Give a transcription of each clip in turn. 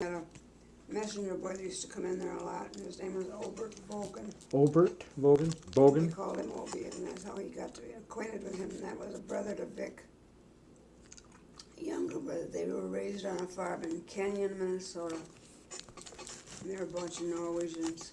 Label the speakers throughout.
Speaker 1: Had a messenger boy that used to come in there a lot, and his name was Bogen.
Speaker 2: Bogen?
Speaker 1: We called him Obie, and that's how he got to be acquainted with him, and that was a brother to Vic, a younger brother. They were raised on a farm in Kenyon, Minnesota. And they were a bunch of Norwegians.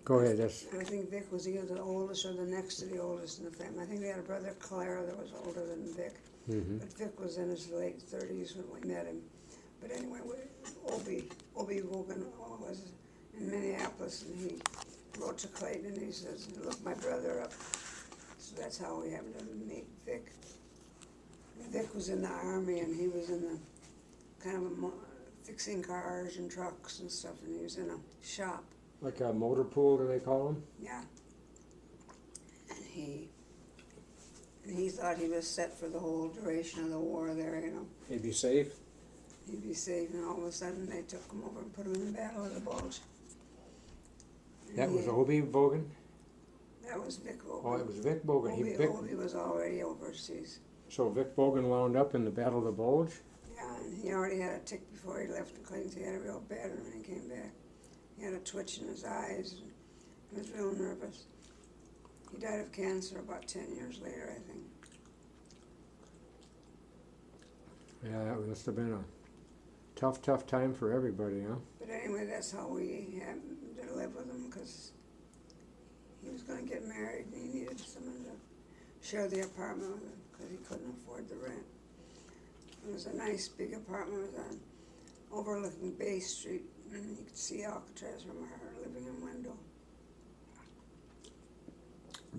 Speaker 2: Go ahead, yes.
Speaker 1: I think Vic was either the oldest or the next to the oldest in the family. I think they had a brother, Clara, that was older than Vic.
Speaker 2: Mm-hmm.
Speaker 1: But Vic was in his late 30s when we met him. But anyway, Obie Bogen was in Minneapolis, and he wrote to Clayton, and he says, "Look my brother up." So that's how we happened to meet Vic. Vic was in the Army, and he was in the kind of fixing cars and trucks and stuff, and he was in a shop.
Speaker 2: Like a motor pool, do they call them?
Speaker 1: Yeah. And he thought he was set for the whole duration of the war there, you know.
Speaker 2: He'd be safe?
Speaker 1: He'd be safe, and all of a sudden they took him over and put him in the Battle of the Bulge.
Speaker 2: That was Obie Bogen?
Speaker 1: That was Vic Bogen.
Speaker 2: Oh, it was Vic Bogen.
Speaker 1: Obie was already overseas.
Speaker 2: So Vic Bogen wound up in the Battle of the Bulge?
Speaker 1: Yeah, and he already had a tick before he left, and Clayton said he had a real bad one when he came back. He had a twitch in his eyes, and he was real nervous. He died of cancer about 10 years later, I think.
Speaker 2: Yeah, that must have been a tough time for everybody, huh?
Speaker 1: But anyway, that's how we happened to live with him, because he was going to get married, and he needed someone to share the apartment with him, because he couldn't afford the rent. It was a nice big apartment. It was on overlooking Bay Street, and you could see Alcatraz from her living room window.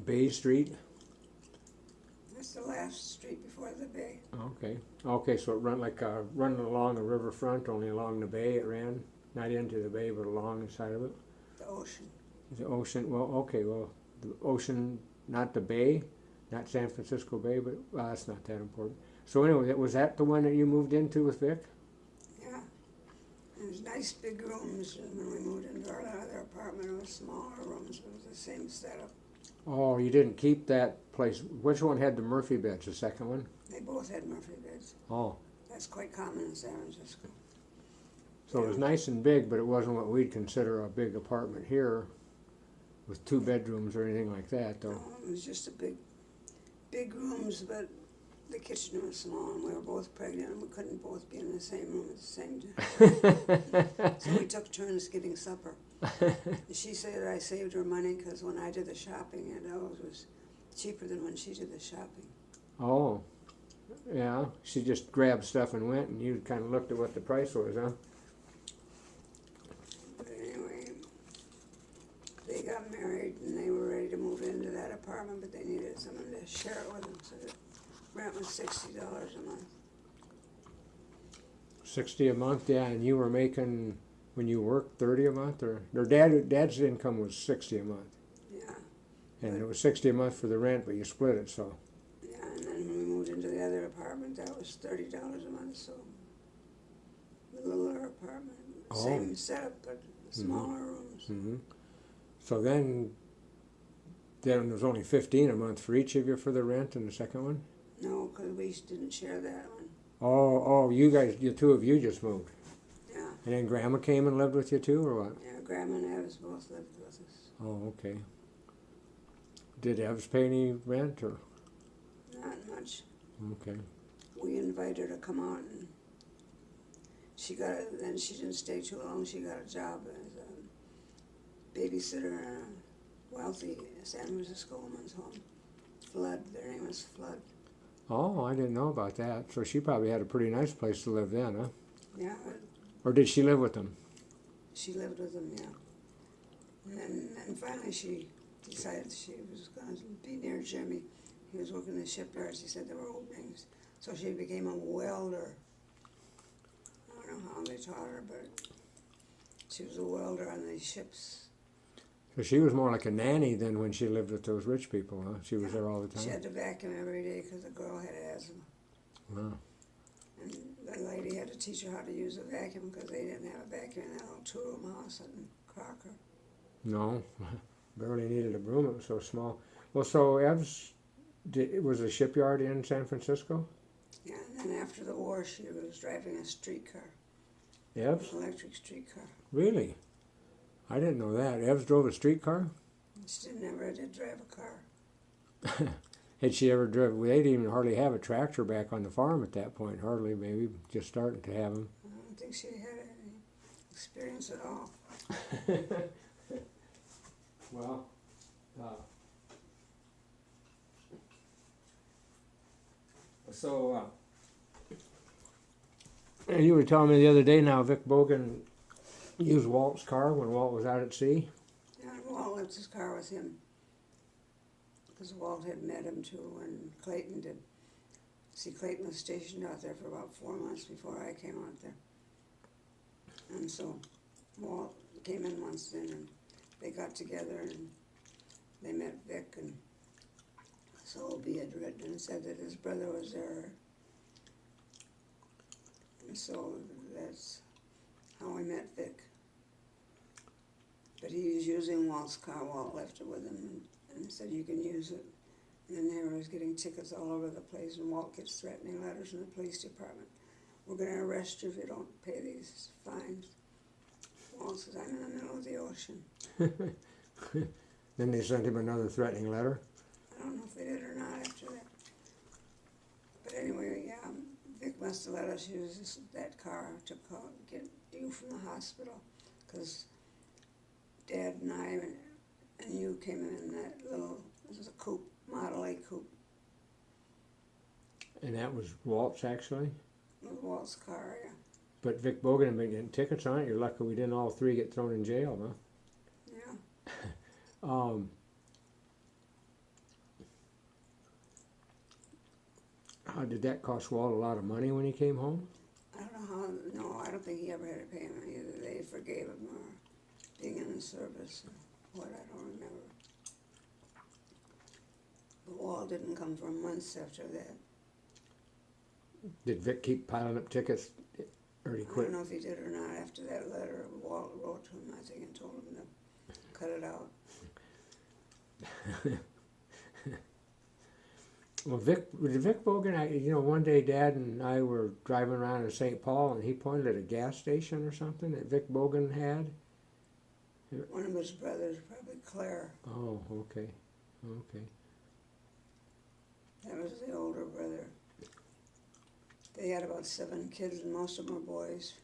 Speaker 2: Bay Street?
Speaker 1: That's the last street before the bay.
Speaker 2: Okay. Okay, so it ran like running along the riverfront, only along the bay it ran? Not into the bay, but along the side of it?
Speaker 1: The ocean.
Speaker 2: The ocean, well, okay, well, the ocean, not the bay, not San Francisco Bay, but, well, that's not that important. So anyway, was that the one that you moved into with Vic?
Speaker 1: Yeah. It was nice big rooms, and when we moved into our other apartment, it was smaller rooms. It was the same setup.
Speaker 2: Oh, you didn't keep that place. Which one had the Murphy beds, the second one?
Speaker 1: They both had Murphy beds.
Speaker 2: Oh.
Speaker 1: That's quite common in San Francisco.
Speaker 2: So it was nice and big, but it wasn't what we'd consider a big apartment here with 2 bedrooms or anything like that, though.
Speaker 1: No, it was just a big rooms, but the kitchen was small, and we were both pregnant, and we couldn't both be in the same room at the same time. So we took turns getting supper. She said that I saved her money, because when I did the shopping, it always was cheaper than when she did the shopping.
Speaker 2: Oh, yeah. She just grabbed stuff and went, and you kind of looked at what the price was, huh?
Speaker 1: But anyway, they got married, and they were ready to move into that apartment, but they needed someone to share it with them, so the rent was $60 a month.
Speaker 2: 60 a month, yeah, and you were making, when you worked, 30 a month? Or Dad's income was 60 a month.
Speaker 1: Yeah.
Speaker 2: And it was 60 a month for the rent, but you split it, so.
Speaker 1: Yeah, and then when we moved into the other apartment, that was $30 a month, so the littler apartment, same setup, but smaller rooms.
Speaker 2: Mm-hmm. So then there was only 15 a month for each of you for the rent in the second one?
Speaker 1: No, because we didn't share that one.
Speaker 2: Oh, you guys, the 2 of you just moved.
Speaker 1: Yeah.
Speaker 2: And then Grandma came and lived with you too, or what?
Speaker 1: Yeah, Grandma and Evs both lived with us.
Speaker 2: Oh, okay. Did Evs pay any rent, or?
Speaker 1: Not much.
Speaker 2: Okay.
Speaker 1: We invited her to come out, and then she didn't stay too long. She got a job as a babysitter in a wealthy San Francisco woman's home. Flood, their name was Flood.
Speaker 2: Oh, I didn't know about that. So she probably had a pretty nice place to live then, huh?
Speaker 1: Yeah.
Speaker 2: Or did she live with them?
Speaker 1: She lived with them, yeah. And then finally she decided she was going to be near Jimmy. He was working in the shipyards. He said there were openings. So she became a welder. I don't know how they taught her, but she was a welder on these ships.
Speaker 2: So she was more like a nanny than when she lived with those rich people, huh? She was there all the time?
Speaker 1: She had to vacuum every day because the girl had asthma.
Speaker 2: Wow.
Speaker 1: And the lady had to teach her how to use a vacuum because they didn't have a vacuum in that little 2-room house in Crocker.
Speaker 2: No, barely needed a broom. It was so small. Well, so Ev's Was the shipyard in San Francisco?
Speaker 1: Yeah, and then after the war, she was driving a streetcar,
Speaker 2: Evs?
Speaker 1: an electric streetcar.
Speaker 2: Really? I didn't know that. Evs drove a streetcar?
Speaker 1: She never did drive a car.
Speaker 2: Had she ever driven? They didn't even hardly have a tractor back on the farm at that point. Hardly, maybe just starting to have them.
Speaker 1: I don't think she had any experience at all.
Speaker 2: Well, so you were telling me the other day now Vic Bogen used Walt's car when Walt was out at sea?
Speaker 1: Yeah, and Walt left his car with him. Because Walt had met him too when Clayton did. See, Clayton was stationed out there for about 4 months before I came out there. And so Walt came in once then and they got together and they met Vic, and so Obie had written and said that his brother was there. And so that's how I met Vic. But he was using Walt's car. Walt left it with him and said, you can use it. And then they were getting tickets all over the place, and Walt gets threatening letters from the police department. We're going to arrest you if you don't pay these fines. Walt says, I'm in the middle of the ocean.
Speaker 2: Then they sent him another threatening letter?
Speaker 1: I don't know if they did or not after that. But anyway, yeah, Vic must have let us use that car to get you from the hospital, because Dad and I and you came in that little, this is a coupe, Model A coupe.
Speaker 2: And that was Walt's, actually?
Speaker 1: With Walt's car, yeah.
Speaker 2: But Vic Bogen had been getting tickets on it. You're lucky we didn't all three get thrown in jail, huh?
Speaker 1: Yeah.
Speaker 2: How did that cost Walt a lot of money when he came home?
Speaker 1: I don't know how, no, I don't think he ever had to pay him either. They forgave him or being in the service or what, I don't remember. But Walt didn't come for months after that.
Speaker 2: Did Vic keep piling up tickets, or he
Speaker 1: I
Speaker 2: quit?
Speaker 1: don't know if he did or not after that letter Walt wrote to him, I think, and told him to cut it out.
Speaker 2: Well, Vic Bogen, one day Dad and I were driving around in St. Paul, and he pointed at a gas station or something that Vic Bogen had.
Speaker 1: One of his brothers, probably Claire.
Speaker 2: Oh, okay.
Speaker 1: That was the older brother. They had about 7 kids, and most of them were boys.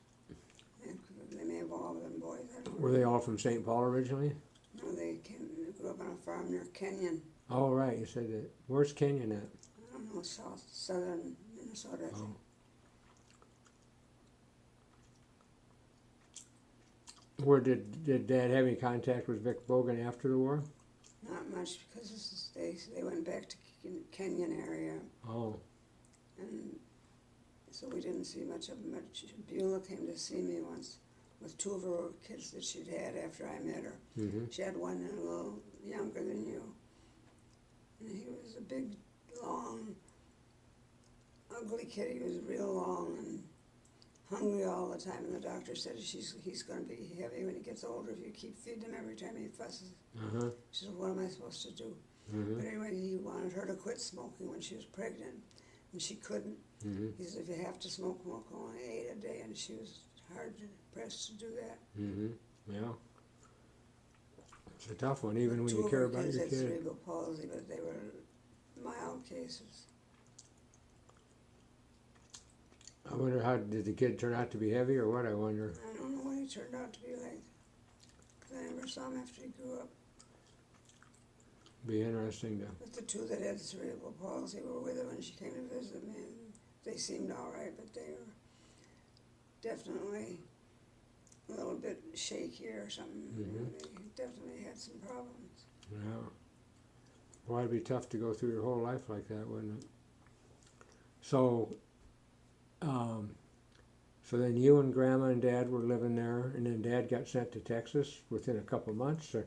Speaker 1: And they may have all been boys. I don't
Speaker 2: Were they all from St. Paul originally?
Speaker 1: know. They grew up on a farm near Kenyon.
Speaker 2: Oh, right. You said that. Where's Kenyon at?
Speaker 1: I don't know, southern Minnesota, I think.
Speaker 2: Where did Dad have any contact with Vic Bogen after the war?
Speaker 1: Not much, because they went back to Kenyon area,
Speaker 2: Oh,
Speaker 1: and so we didn't see much of them. Beulah came to see me once with 2 of her kids that she'd had after I met her.
Speaker 2: mm-hmm.
Speaker 1: She had one a little younger than you. And he was a big, long, ugly kid. He was real long and hungry all the time. And the doctor said he's going to be heavy when he gets older if you keep feeding him every time he fusses.
Speaker 2: Uh-huh.
Speaker 1: She said, what am I supposed to do?
Speaker 2: Mm-hmm.
Speaker 1: But anyway, he wanted her to quit smoking when she was pregnant. And she couldn't.
Speaker 2: Mm-hmm.
Speaker 1: He said, if you have to smoke only 8 a day. And she was hard pressed to do that.
Speaker 2: Mm-hmm. Yeah. It's a tough one, even when
Speaker 1: 2
Speaker 2: you
Speaker 1: of
Speaker 2: care
Speaker 1: her
Speaker 2: about
Speaker 1: kids
Speaker 2: your
Speaker 1: had
Speaker 2: kid.
Speaker 1: cerebral palsy, but they were mild cases.
Speaker 2: I wonder did the kid turn out to be heavy or what, I wonder.
Speaker 1: I don't know what he turned out to be like, because I never saw him after he grew up.
Speaker 2: Be interesting to.
Speaker 1: But the 2 that had cerebral palsy were with her when she came to visit me, and they seemed all right, but they were definitely a little bit shaky or something.
Speaker 2: Mm-hmm.
Speaker 1: They definitely had some problems.
Speaker 2: Yeah. Well, it'd be tough to go through your whole life like that, wouldn't it? So, so then you and Grandma and Dad were living there, and then Dad got sent to Texas within a couple of months. Or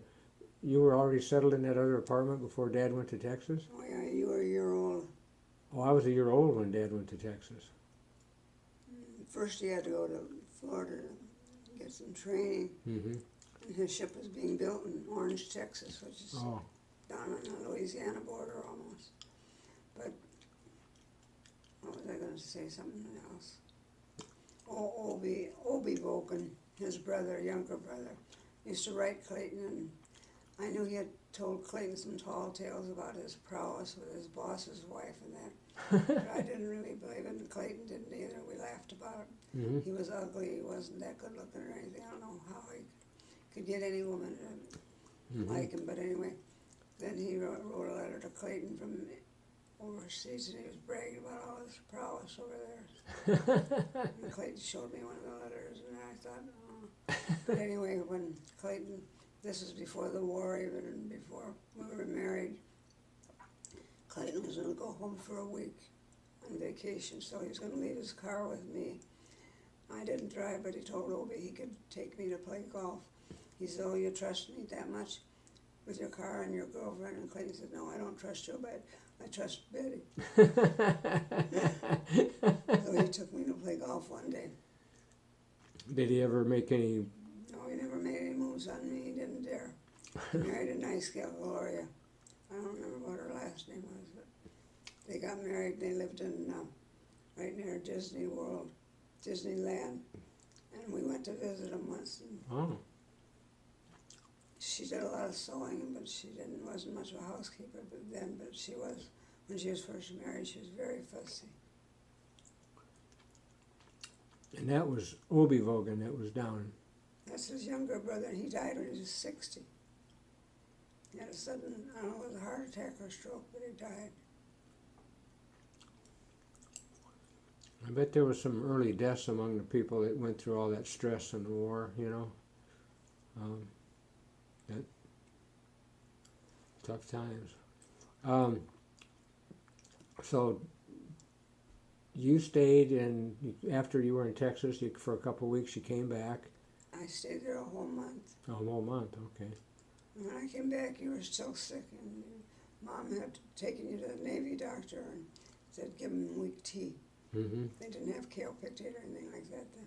Speaker 2: you were already settled in that other apartment before Dad went to Texas?
Speaker 1: Oh yeah, you were a year old.
Speaker 2: Oh, I was a year old when Dad went to Texas.
Speaker 1: First he had to go to Florida to get some training.
Speaker 2: Mm-hmm.
Speaker 1: And his ship was being built in Orange, Texas, which is
Speaker 2: Oh.
Speaker 1: down on the Louisiana border almost. But, what was I gonna say, something else? Oh, Obie Bogen, his brother, younger brother, used to write Clayton, and I knew he had told Clayton some tall tales about his prowess with his boss's wife and that. But I didn't really believe it, and Clayton didn't either. We laughed about it.
Speaker 2: Mm-hmm.
Speaker 1: He was ugly, he wasn't that good looking or anything. I don't know how he could get any woman to like him, but anyway. Then he wrote a letter to Clayton from overseas, and he was bragging about all his prowess over there. And Clayton showed me one of the letters, and I thought, oh. But anyway, when Clayton, this is before the war even, and before we were married, Clayton was going to go home for a week on vacation, so he was going to leave his car with me. I didn't drive, but he told Obie he could take me to play golf. He said, oh, you trust me that much with your car and your girlfriend? And Clayton said, no, I don't trust you, but I trust Betty. So he took me to play golf one day.
Speaker 2: Did he ever make any?
Speaker 1: No, he never made any moves on me. He didn't dare. He married a nice gal, Gloria. I don't remember what her last name was, but they got married. They lived in right near Disney World, Disneyland, and we went to visit them once. And
Speaker 2: Oh.
Speaker 1: she did a lot of sewing, but wasn't much of a housekeeper then. But she was, when she was first married, she was very fussy.
Speaker 2: And that was Obie Bogen that was down.
Speaker 1: That's his younger brother, and he died when he was 60. He had a sudden, I don't know, it was a heart attack or stroke, but he died.
Speaker 2: I bet there was some early deaths among the people that went through all that stress and war, you know. That tough times. So you stayed, and after you were in Texas, for a couple of weeks, you came back.
Speaker 1: I stayed there a whole month.
Speaker 2: A whole month, okay.
Speaker 1: And when I came back, you were still sick, and Mom had taken you to the Navy doctor and said give him weak tea.
Speaker 2: Mm-hmm.
Speaker 1: They didn't have kale pictate or anything like that then.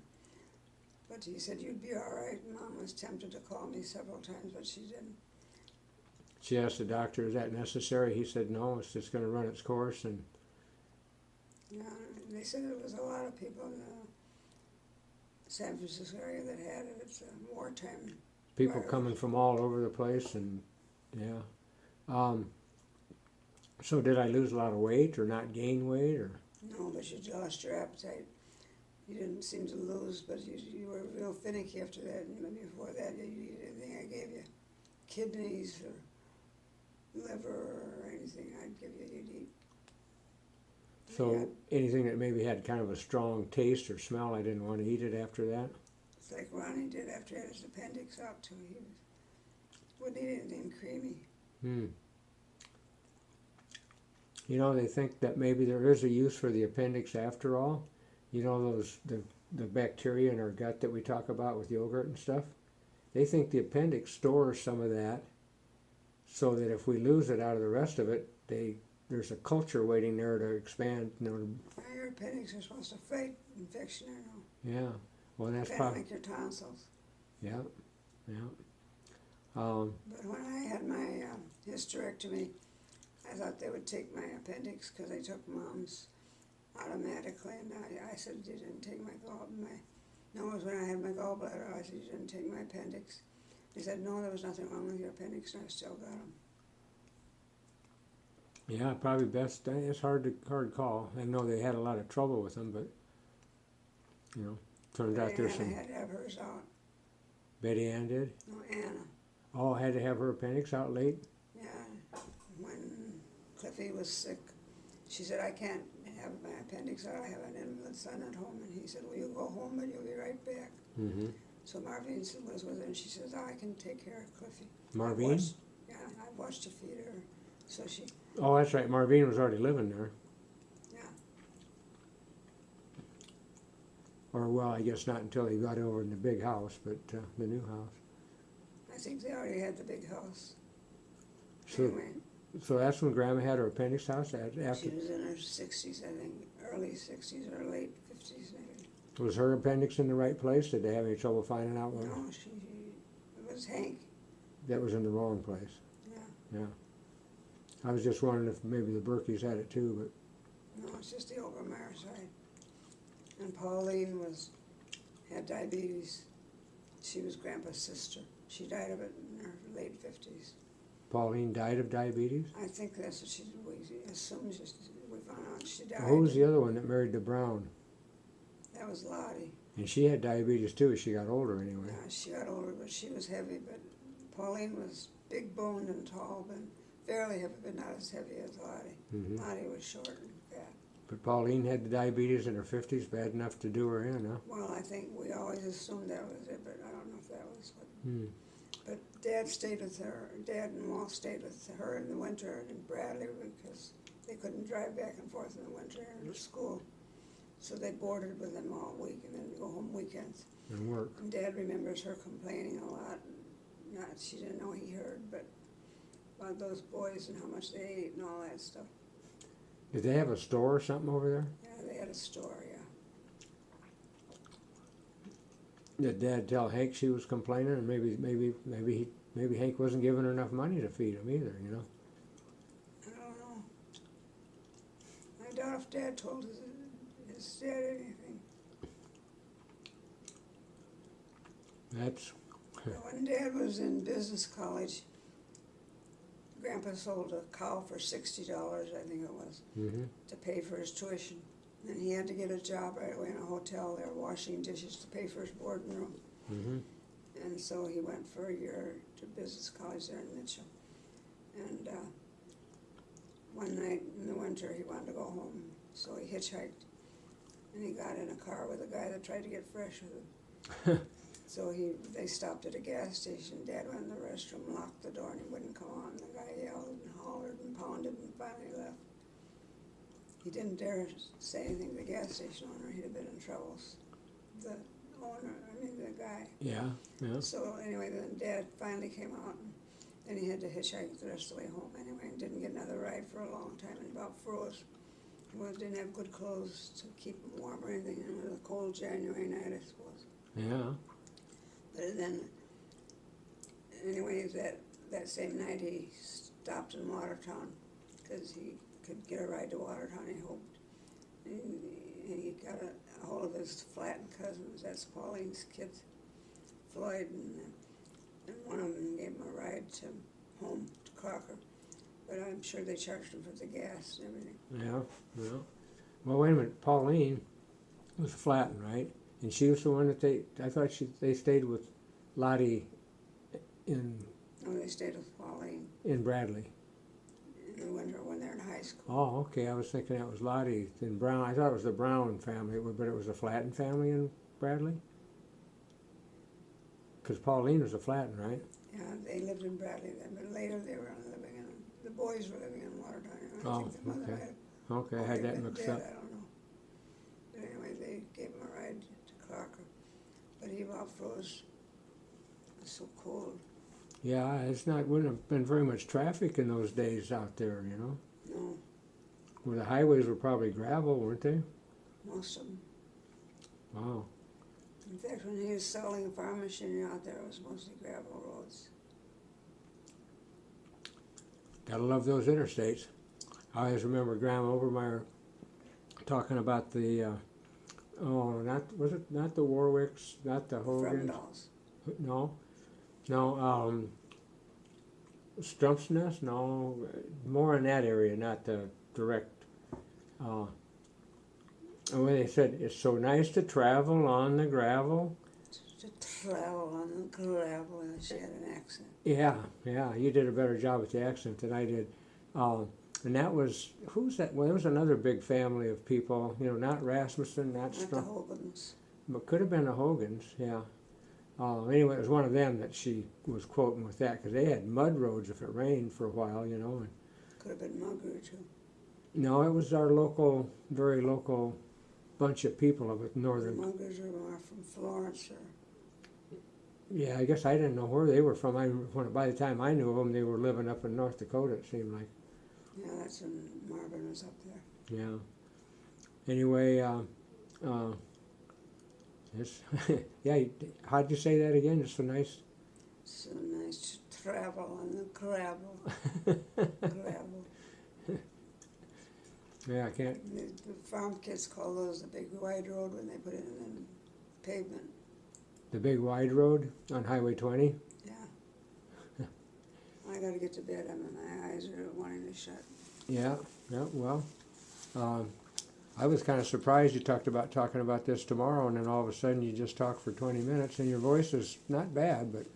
Speaker 1: But he said you'd be all right. And Mom was tempted to call me several times, but she didn't.
Speaker 2: She asked the doctor, is that necessary? He said, no, it's just going to run its course. And
Speaker 1: Yeah, they said there was a lot of people in the San Francisco area that had it. It's a wartime
Speaker 2: people
Speaker 1: virus.
Speaker 2: coming from all over the place, and yeah. So did I lose a lot of weight or not gain weight? Or
Speaker 1: No, but you lost your appetite. You didn't seem to lose, but you were real finicky after that. And before that, you'd eat anything I gave you. Kidneys or liver or anything I'd give you, you'd eat.
Speaker 2: so
Speaker 1: Yeah.
Speaker 2: anything that maybe had kind of a strong taste or smell, I didn't want to eat it after that.
Speaker 1: It's like Ronnie did after he had his appendix out too. He wouldn't eat anything creamy.
Speaker 2: Hmm. You know, they think that maybe there is a use for the appendix after all. You know, the bacteria in our gut that we talk about with yogurt and stuff? They think the appendix stores some of that so that if we lose it out of the rest of it, there's a culture waiting there to expand. You know,
Speaker 1: Your appendix are supposed to fight infection, I know.
Speaker 2: yeah. Well, that's
Speaker 1: Kind of
Speaker 2: probably,
Speaker 1: like your tonsils.
Speaker 2: yeah, yeah.
Speaker 1: But when I had my hysterectomy, I thought they would take my appendix because they took Mom's automatically, and I said, you didn't take my no, it was when I had my gallbladder. I said, you didn't take my appendix. They said, no, there was nothing wrong with your appendix, and I still got them.
Speaker 2: Yeah, probably best. It's hard call. I know they had a lot of trouble with them, but you know, turns out there's some.
Speaker 1: Anna had to have hers out.
Speaker 2: Betty Ann did.
Speaker 1: No, Anna.
Speaker 2: Oh, had to have her appendix out late.
Speaker 1: Yeah, when Cliffy was sick, she said, I can't have my appendix out. I have an invalid son at home, and he said, well, you go home, but you'll be right back.
Speaker 2: Mm-hmm.
Speaker 1: So Marvine was with her, and she says, oh, I can take care of Cliffy.
Speaker 2: Marvine?
Speaker 1: Yeah, I watched her feed her, so she.
Speaker 2: Oh, that's right. Marvine was already living there.
Speaker 1: Yeah.
Speaker 2: Or, well, I guess not until he got over in the big house, but the new house.
Speaker 1: I think they already had the big house.
Speaker 2: So,
Speaker 1: Anyway,
Speaker 2: so that's when Grandma had her appendix house? After,
Speaker 1: she was in her 60s, I think, early 60s or late 50s maybe.
Speaker 2: was her appendix in the right place? Did they have any trouble finding out what?
Speaker 1: No, it was Hank.
Speaker 2: That was in the wrong place.
Speaker 1: Yeah.
Speaker 2: Yeah. I was just wondering if maybe the Berkeys had it too, but
Speaker 1: No, it's just the Obermeyer side. And Pauline had diabetes. She was Grandpa's sister. She died of it in her late 50s.
Speaker 2: Pauline died of diabetes?
Speaker 1: I think that's what we assumed. We found out she died.
Speaker 2: Who was the other one that married the Brown?
Speaker 1: That was Lottie.
Speaker 2: And she had diabetes too as she got older anyway.
Speaker 1: Yeah, she got older, but she was heavy. But Pauline was big boned and tall, but fairly heavy, but not as heavy as Lottie.
Speaker 2: Mm-hmm.
Speaker 1: Lottie was short and fat.
Speaker 2: But Pauline had the diabetes in her 50s, bad enough to do her in, huh?
Speaker 1: Well, I think we always assumed that was it, but I don't know if that was what.
Speaker 2: Hmm.
Speaker 1: But Dad stayed with her. Dad and Walt stayed with her in the winter in Bradley because they couldn't drive back and forth in the winter to school. So they boarded with them all week and then go home weekends.
Speaker 2: And work.
Speaker 1: And Dad remembers her complaining a lot. Not she didn't know he heard, but about those boys and how much they ate and all that stuff.
Speaker 2: Did they have a store or something over there?
Speaker 1: Yeah, they had a store. Yeah.
Speaker 2: Did Dad tell Hank she was complaining, and maybe Hank wasn't giving her enough money to feed him either, you know?
Speaker 1: I don't know. I doubt if Dad told his dad anything.
Speaker 2: That's
Speaker 1: When Dad was in business college, Grandpa sold a cow for $60, I think it was,
Speaker 2: mm-hmm.
Speaker 1: to pay for his tuition. And he had to get a job right away in a hotel there, washing dishes to pay for his board and room.
Speaker 2: Mm-hmm.
Speaker 1: And so he went for a year to business college there in Mitchell. And one night in the winter, he wanted to go home, so he hitchhiked. And he got in a car with a guy that tried to get fresh with him. So they stopped at a gas station. Dad went in the restroom, locked the door, and he wouldn't come on. The guy yelled and hollered and pounded and finally left. He didn't dare say anything to the gas station owner. He'd have been in trouble. The guy.
Speaker 2: Yeah, yeah.
Speaker 1: So anyway, then Dad finally came out, and then he had to hitchhike the rest of the way home anyway, and didn't get another ride for a long time, and about froze. He didn't have good clothes to keep him warm or anything, and it was a cold January night, I suppose.
Speaker 2: Yeah.
Speaker 1: But then, anyway, that same night he stopped in Watertown because he could get a ride to Watertown, he hoped. And he got a hold of his Flatten cousins, that's Pauline's kids, Floyd, and one of them gave him a ride to home to Crocker. But I'm sure they charged him for the gas and everything.
Speaker 2: Yeah, yeah. Well, wait a minute. Pauline was Flatten, right? And she was the one that I thought they stayed with Lottie
Speaker 1: No, they stayed with Pauline
Speaker 2: in Bradley.
Speaker 1: in the winter when they're in high school.
Speaker 2: Oh, okay. I was thinking that was Lottie in Brown. I thought it was the Brown family, but it was a Flatten family in Bradley? Because Pauline was a Flatten, right?
Speaker 1: Yeah, they lived in Bradley then, but later they were living in, the boys were living in Watertown. I think the mother
Speaker 2: okay.
Speaker 1: had,
Speaker 2: Okay, I had that mixed
Speaker 1: dead,
Speaker 2: up.
Speaker 1: I don't know. But anyway, they gave him a ride to Crocker. But he about froze. It was so cold.
Speaker 2: Yeah, wouldn't have been very much traffic in those days out there, you know?
Speaker 1: No,
Speaker 2: Well, the highways were probably gravel, weren't they?
Speaker 1: most of them.
Speaker 2: Wow.
Speaker 1: In fact, when he was selling a farm machinery out there, it was mostly gravel roads.
Speaker 2: Gotta love those interstates. I always remember Graham Obermeyer talking about the, not the Warwicks, not the Hogans?
Speaker 1: Fromdals.
Speaker 2: No, Strump's Nest? No, more in that area, not the direct. And when they said, it's so nice to travel on the gravel.
Speaker 1: To travel on the gravel, and she had an accent.
Speaker 2: Yeah, you did a better job with the accent than I did. And that was, who's that? Well, there was another big family of people, you know, not Rasmussen, not
Speaker 1: Not the
Speaker 2: Strump,
Speaker 1: Hogans.
Speaker 2: but could have been the Hogans, yeah. Anyway, it was one of them that she was quoting with that, because they had mud roads if it rained for a while, you know. And
Speaker 1: Could have been Mugger too.
Speaker 2: no, it was our local, very local bunch of people of it,
Speaker 1: The
Speaker 2: northern.
Speaker 1: Muggers are more from Florence or
Speaker 2: Yeah, I guess I didn't know where they were from. By the time I knew them, they were living up in North Dakota, it seemed like.
Speaker 1: yeah, that's when Marvin was up there.
Speaker 2: Yeah. Anyway, it's yeah. How'd you say that again? It's so nice.
Speaker 1: So nice to travel on the gravel. Gravel.
Speaker 2: Yeah, I can't.
Speaker 1: The farm kids call those the big wide road when they put it in the pavement.
Speaker 2: The big wide road on Highway 20?
Speaker 1: Yeah. I gotta get to bed. My eyes are wanting to shut.
Speaker 2: Yeah, yeah, well, I was kind of surprised you talking about this tomorrow, and then all of a sudden you just talk for 20 minutes, and your voice is not bad, but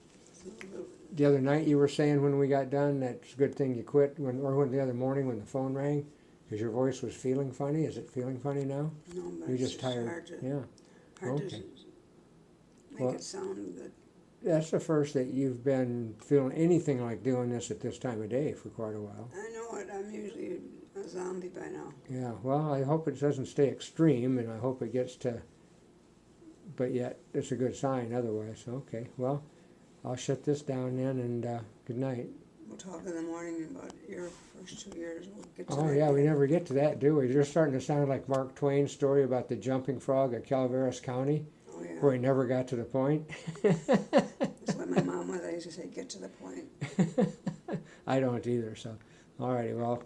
Speaker 2: the other night you were saying when we got done, that's a good thing you quit, or the other morning when the phone rang, because your voice was feeling funny. Is it feeling funny now?
Speaker 1: No, but
Speaker 2: You're
Speaker 1: it's
Speaker 2: just tired.
Speaker 1: hard to,
Speaker 2: Yeah.
Speaker 1: hard
Speaker 2: Okay.
Speaker 1: to make
Speaker 2: Well,
Speaker 1: it sound good.
Speaker 2: that's the first that you've been feeling anything like doing this at this time of day for quite a while.
Speaker 1: I know it. I'm usually a zombie by now.
Speaker 2: Yeah, well, I hope it doesn't stay extreme, and I hope it gets to, but yet it's a good sign otherwise. Okay, well, I'll shut this down then, and good night.
Speaker 1: We'll talk in the morning about your first 2 years. We'll get to
Speaker 2: Oh
Speaker 1: that
Speaker 2: yeah, we
Speaker 1: yet.
Speaker 2: never get to that, do we? You're starting to sound like Mark Twain's story about the jumping frog at Calaveras County,
Speaker 1: Oh, yeah.
Speaker 2: where he never got to the point.
Speaker 1: That's what my mom was. I used to say, get to the point.
Speaker 2: I don't either, so. Alrighty, well,